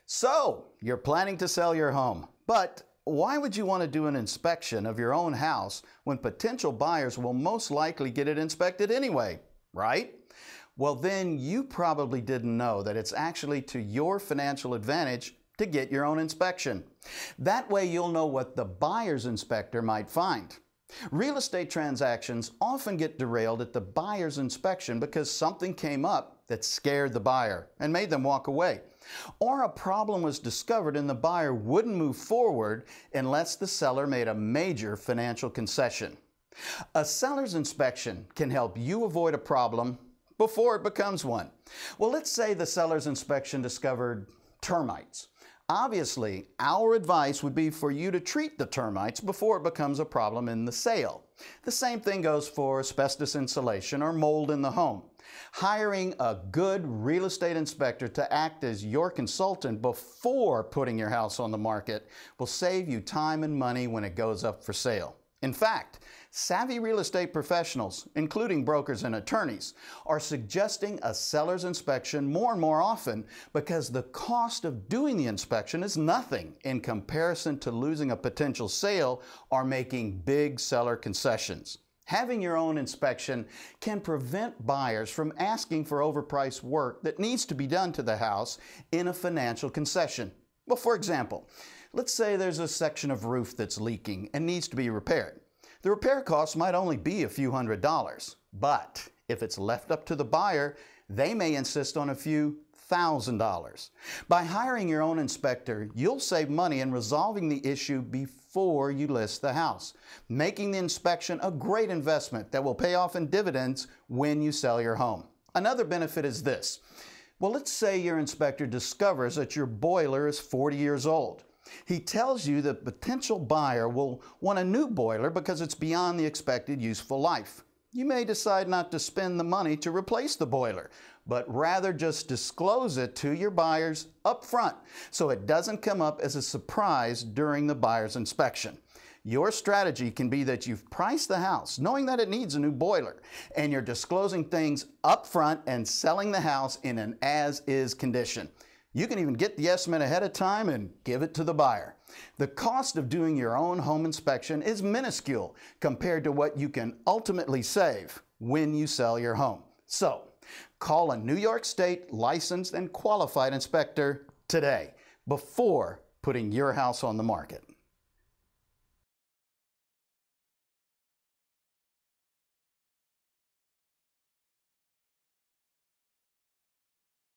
So, you're planning to sell your home, but why would you want to do an inspection of your own house when potential buyers will most likely get it inspected anyway, right? Well, then you probably didn't know that it's actually to your financial advantage to get your own inspection. That way you'll know what the buyer's inspector might find. Real estate transactions often get derailed at the buyer's inspection because something came up that scared the buyer and made them walk away. Or a problem was discovered and the buyer wouldn't move forward unless the seller made a major financial concession. A seller's inspection can help you avoid a problem before it becomes one. Well, let's say the seller's inspection discovered termites. Obviously, our advice would be for you to treat the termites before it becomes a problem in the sale. The same thing goes for asbestos insulation or mold in the home. Hiring a good real estate inspector to act as your consultant before putting your house on the market will save you time and money when it goes up for sale. In fact, savvy real estate professionals, including brokers and attorneys, are suggesting a seller's inspection more and more often because the cost of doing the inspection is nothing in comparison to losing a potential sale or making big seller concessions. Having your own inspection can prevent buyers from asking for overpriced work that needs to be done to the house in a financial concession. Well, for example, let's say there's a section of roof that's leaking and needs to be repaired. The repair costs might only be a few $100s, but if it's left up to the buyer, they may insist on a few $1,000s. By hiring your own inspector, you'll save money in resolving the issue before you list the house, making the inspection a great investment that will pay off in dividends when you sell your home. Another benefit is this. Well, let's say your inspector discovers that your boiler is 40 years old. He tells you the potential buyer will want a new boiler because it's beyond the expected useful life. You may decide not to spend the money to replace the boiler, but rather just disclose it to your buyers up front so it doesn't come up as a surprise during the buyer's inspection. Your strategy can be that you've priced the house knowing that it needs a new boiler, and you're disclosing things up front and selling the house in an as-is condition. You can even get the estimate ahead of time and give it to the buyer. The cost of doing your own home inspection is minuscule compared to what you can ultimately save when you sell your home. So, call a New York State licensed and qualified inspector today before putting your house on the market.